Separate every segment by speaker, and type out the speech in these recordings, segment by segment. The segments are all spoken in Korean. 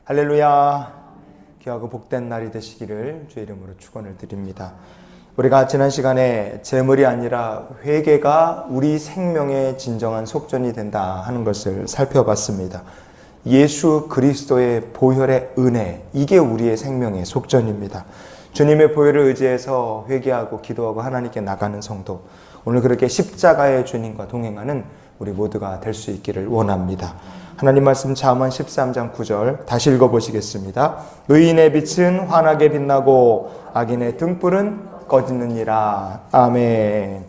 Speaker 1: 할렐루야. 귀하고 복된 날이 되시기를 주의 이름으로 축원을 드립니다. 우리가 지난 시간에 재물이 아니라 회개가 우리 생명의 진정한 속전이 된다 하는 것을 살펴봤습니다. 예수 그리스도의 보혈의 은혜, 이게 우리의 생명의 속전입니다. 주님의 보혈을 의지해서 회개하고 기도하고 하나님께 나가는 성도, 오늘 그렇게 십자가의 주님과 동행하는 우리 모두가 될 수 있기를 원합니다. 하나님 말씀 잠언 13장 9절 다시 읽어보시겠습니다. 의인의 빛은 환하게 빛나고 악인의 등불은 꺼지느니라. 아멘.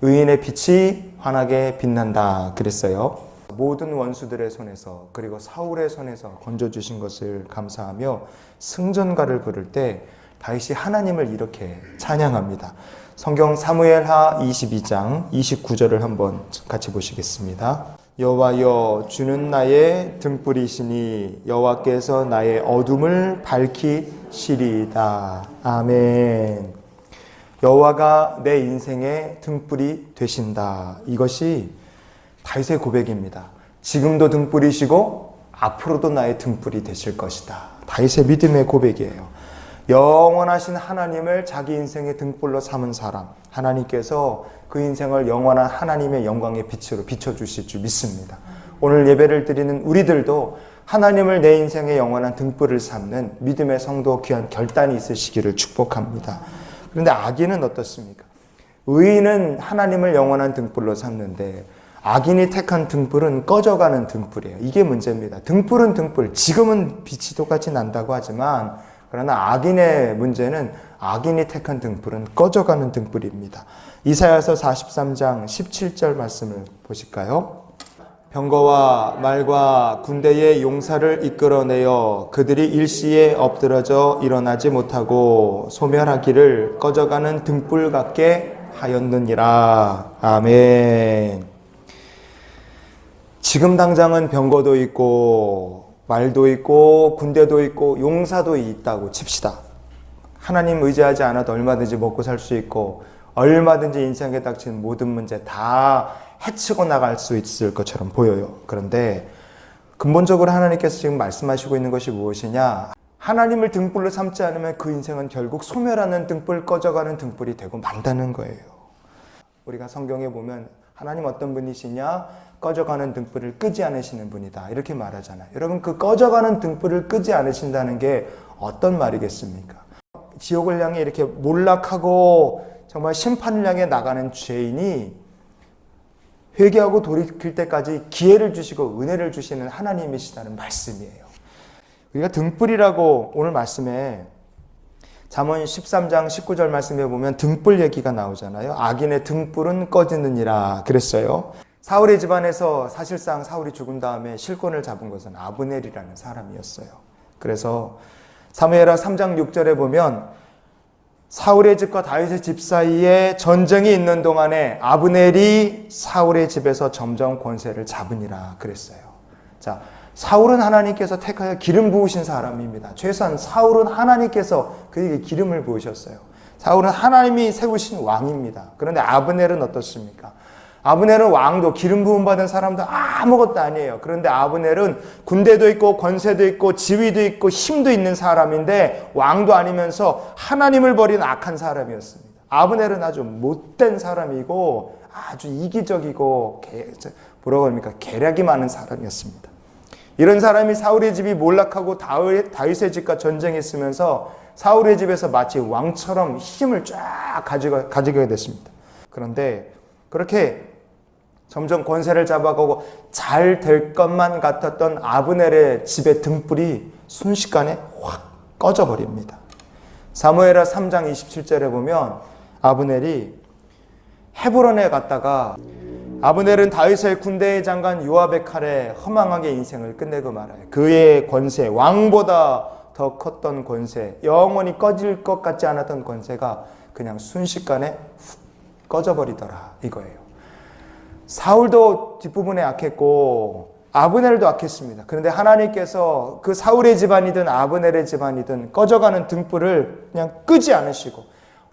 Speaker 1: 의인의 빛이 환하게 빛난다 그랬어요. 모든 원수들의 손에서, 그리고 사울의 손에서 건져주신 것을 감사하며 승전가를 부를 때 다윗이 하나님을 이렇게 찬양합니다. 성경 사무엘하 22장 29절을 한번 같이 보시겠습니다. 여호와여, 주는 나의 등불이시니 여호와께서 나의 어둠을 밝히시리이다. 아멘. 여호와가 내 인생의 등불이 되신다. 이것이 다윗의 고백입니다. 지금도 등불이시고 앞으로도 나의 등불이 되실 것이다. 다윗의 믿음의 고백이에요. 영원하신 하나님을 자기 인생의 등불로 삼은 사람, 하나님께서 그 인생을 영원한 하나님의 영광의 빛으로 비춰주실 줄 믿습니다. 오늘 예배를 드리는 우리들도 하나님을 내 인생의 영원한 등불을 삼는 믿음의 성도 귀한 결단이 있으시기를 축복합니다. 그런데 악인은 어떻습니까? 의인은 하나님을 영원한 등불로 삼는데 악인이 택한 등불은 꺼져가는 등불이에요. 이게 문제입니다. 등불은 등불, 지금은 빛이 똑같이 난다고 하지만 그러나 악인의 문제는 악인이 택한 등불은 꺼져가는 등불입니다. 이사야서 43장 17절 말씀을 보실까요? 병거와 말과 군대의 용사를 이끌어내어 그들이 일시에 엎드러져 일어나지 못하고 소멸하기를 꺼져가는 등불 같게 하였느니라. 아멘. 지금 당장은 병거도 있고 말도 있고 군대도 있고 용사도 있다고 칩시다. 하나님 의지하지 않아도 얼마든지 먹고 살 수 있고 얼마든지 인생에 닥친 모든 문제 다 헤치고 나갈 수 있을 것처럼 보여요. 그런데 근본적으로 하나님께서 지금 말씀하시고 있는 것이 무엇이냐? 하나님을 등불로 삼지 않으면 그 인생은 결국 소멸하는 등불, 꺼져가는 등불이 되고 만다는 거예요. 우리가 성경에 보면 하나님 어떤 분이시냐? 꺼져가는 등불을 끄지 않으시는 분이다. 이렇게 말하잖아요. 여러분, 그 꺼져가는 등불을 끄지 않으신다는 게 어떤 말이겠습니까? 지옥을 향해 이렇게 몰락하고 정말 심판을 향해 나가는 죄인이 회개하고 돌이킬 때까지 기회를 주시고 은혜를 주시는 하나님이시다는 말씀이에요. 우리가 등불이라고 오늘 말씀에 잠언 13장 19절 말씀에 보면 등불 얘기가 나오잖아요. 악인의 등불은 꺼지느니라 그랬어요. 사울의 집안에서 사실상 사울이 죽은 다음에 실권을 잡은 것은 아브넬이라는 사람이었어요. 그래서 사무엘하 3장 6절에 보면 사울의 집과 다윗의 집 사이에 전쟁이 있는 동안에 아브넬이 사울의 집에서 점점 권세를 잡으니라 그랬어요. 자, 사울은 하나님께서 택하여 기름 부으신 사람입니다. 최소한 사울은 하나님께서 그에게 기름을 부으셨어요. 사울은 하나님이 세우신 왕입니다. 그런데 아브넬은 어떻습니까? 아브넬은 왕도 기름 부음 받은 사람도 아무것도 아니에요. 그런데 아브넬은 군대도 있고 권세도 있고 지위도 있고 힘도 있는 사람인데 왕도 아니면서 하나님을 버린 악한 사람이었습니다. 아브넬은 아주 못된 사람이고 아주 이기적이고 뭐라고 합니까? 계략이 많은 사람이었습니다. 이런 사람이 사울의 집이 몰락하고 다윗의 집과 전쟁했으면서 사울의 집에서 마치 왕처럼 힘을 쫙 가지게 됐습니다. 그런데 그렇게 점점 권세를 잡아가고 잘 될 것만 같았던 아브넬의 집의 등불이 순식간에 확 꺼져버립니다. 사무엘하 3장 27절에 보면 아브넬이 헤브론에 갔다가 아브넬은 다윗의 군대의 장관 요압의 칼에 허망하게 인생을 끝내고 말아요. 그의 권세, 왕보다 더 컸던 권세, 영원히 꺼질 것 같지 않았던 권세가 그냥 순식간에 훅 꺼져버리더라 이거예요. 사울도 뒷부분에 악했고 아브넬도 악했습니다. 그런데 하나님께서 그 사울의 집안이든 아브넬의 집안이든 꺼져가는 등불을 그냥 끄지 않으시고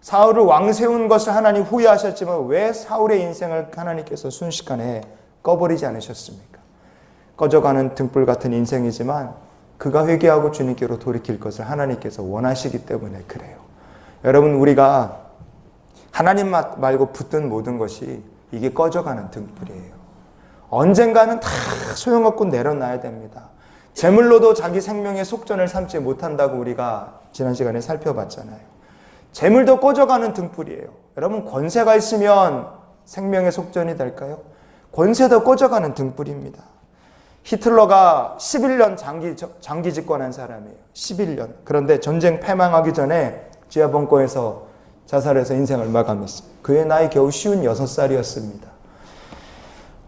Speaker 1: 사울을 왕 세운 것을 하나님 후회하셨지만 왜 사울의 인생을 하나님께서 순식간에 꺼버리지 않으셨습니까? 꺼져가는 등불 같은 인생이지만 그가 회개하고 주님께로 돌이킬 것을 하나님께서 원하시기 때문에 그래요. 여러분, 우리가 하나님 말고 붙든 모든 것이 이게 꺼져가는 등불이에요. 언젠가는 다 소용없고 내려놔야 됩니다. 재물로도 자기 생명의 속전을 삼지 못한다고 우리가 지난 시간에 살펴봤잖아요. 재물도 꺼져가는 등불이에요. 여러분, 권세가 있으면 생명의 속전이 될까요? 권세도 꺼져가는 등불입니다. 히틀러가 11년 장기 집권한 사람이에요. 11년. 그런데 전쟁 패망하기 전에 지하벙커에서 자살해서 인생을 마감했어요. 그의 나이 겨우 56살이었습니다.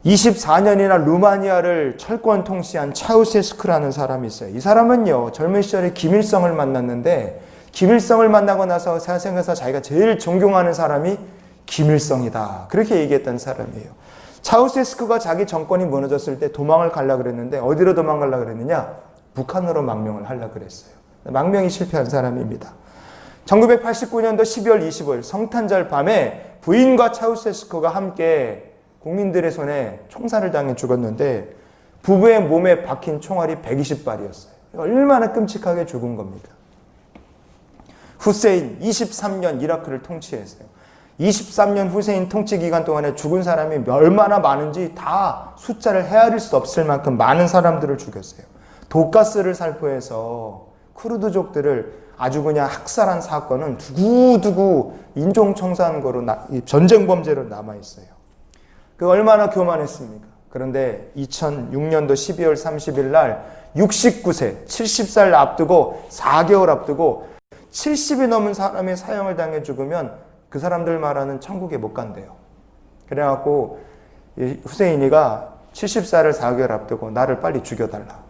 Speaker 1: 24년이나 루마니아를 철권 통치한 차우세스크라는 사람이 있어요. 이 사람은요, 젊은 시절에 김일성을 만났는데 김일성을 만나고 나서 생에서 자기가 제일 존경하는 사람이 김일성이다. 그렇게 얘기했던 사람이에요. 차우세스크가 자기 정권이 무너졌을 때 도망을 가려고 그랬는데 어디로 도망가려고 그랬느냐? 북한으로 망명을 하려고 그랬어요. 망명이 실패한 사람입니다. 1989년도 12월 25일 성탄절 밤에 부인과 차우세스크가 함께 국민들의 손에 총살을 당해 죽었는데 부부의 몸에 박힌 총알이 120발이었어요. 얼마나 끔찍하게 죽은 겁니까? 후세인 23년 이라크를 통치했어요. 23년 후세인 통치 기간 동안에 죽은 사람이 얼마나 많은지 다 숫자를 헤아릴 수 없을 만큼 많은 사람들을 죽였어요. 독가스를 살포해서 쿠르드족들을 아주 그냥 학살한 사건은 두고두고 인종청산고로 전쟁 범죄로 남아있어요. 그 얼마나 교만했습니까? 그런데 2006년도 12월 30일 날 69세, 70살 앞두고 4개월 앞두고 70이 넘은 사람이 사형을 당해 죽으면 그 사람들 말하는 천국에 못 간대요. 그래갖고 후세인이가 70살을 4개월 앞두고 나를 빨리 죽여달라.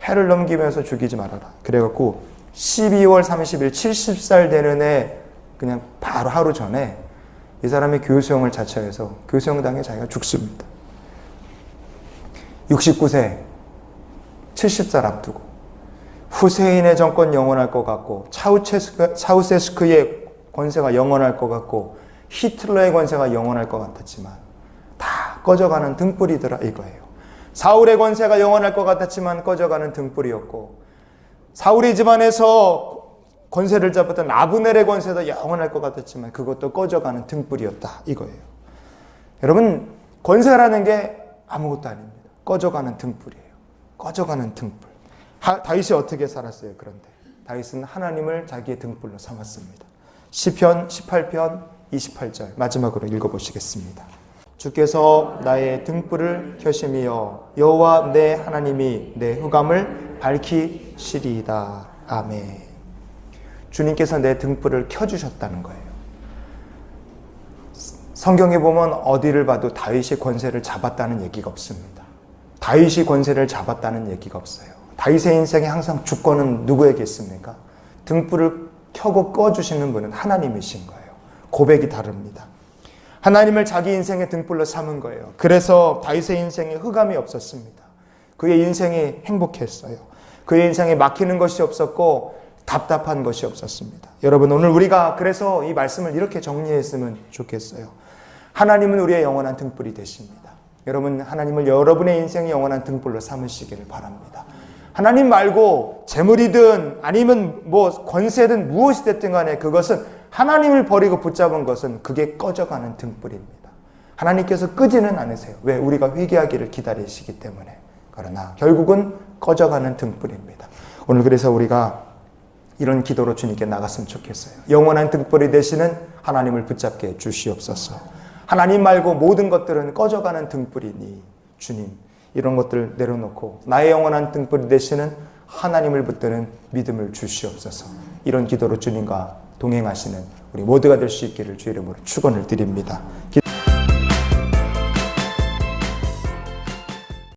Speaker 1: 해를 넘기면서 죽이지 말아라. 그래갖고 12월 30일 70살 되는 애 그냥 바로 하루 전에 이 사람이 교수형을 자처해서 교수형당해 자기가 죽습니다. 69세 70살 앞두고 후세인의 정권 영원할 것 같고 차우세스크의 권세가 영원할 것 같고 히틀러의 권세가 영원할 것 같았지만 다 꺼져가는 등불이더라 이거예요. 사울의 권세가 영원할 것 같았지만 꺼져가는 등불이었고 사울의 집안에서 권세를 잡았던 아브넬의 권세도 영원할 것 같았지만 그것도 꺼져가는 등불이었다 이거예요. 여러분, 권세라는 게 아무것도 아닙니다. 꺼져가는 등불이에요. 꺼져가는 등불. 다윗이 어떻게 살았어요? 그런데 다윗은 하나님을 자기의 등불로 삼았습니다. 시편 18편 28절 마지막으로 읽어보시겠습니다. 주께서 나의 등불을 켜심이여 여호와 내 하나님이 내 흑암을 밝히시리이다. 아멘. 주님께서 내 등불을 켜주셨다는 거예요. 성경에 보면 어디를 봐도 다윗이 권세를 잡았다는 얘기가 없습니다. 다윗이 권세를 잡았다는 얘기가 없어요. 다윗의 인생에 항상 주권은 누구에게 있습니까? 등불을 켜고 꺼주시는 분은 하나님이신 거예요. 고백이 다릅니다. 하나님을 자기 인생의 등불로 삼은 거예요. 그래서 다윗의 인생에 흑암이 없었습니다. 그의 인생이 행복했어요. 그의 인생에 막히는 것이 없었고 답답한 것이 없었습니다. 여러분, 오늘 우리가 그래서 이 말씀을 이렇게 정리했으면 좋겠어요. 하나님은 우리의 영원한 등불이 되십니다. 여러분, 하나님을 여러분의 인생의 영원한 등불로 삼으시기를 바랍니다. 하나님 말고 재물이든 아니면 권세든 무엇이 됐든 간에 그것은 하나님을 버리고 붙잡은 것은 그게 꺼져가는 등불입니다. 하나님께서 끄지는 않으세요. 왜? 우리가 회개하기를 기다리시기 때문에. 그러나 결국은 꺼져가는 등불입니다. 오늘 그래서 우리가 이런 기도로 주님께 나갔으면 좋겠어요. 영원한 등불이 되시는 하나님을 붙잡게 해주시옵소서. 하나님 말고 모든 것들은 꺼져가는 등불이니 주님 이런 것들 내려놓고 나의 영원한 등불이 되시는 하나님을 붙드는 믿음을 주시옵소서. 이런 기도로 주님과 동행하시는 우리 모두가 될 수 있기를 주의 이름으로 축원을 드립니다.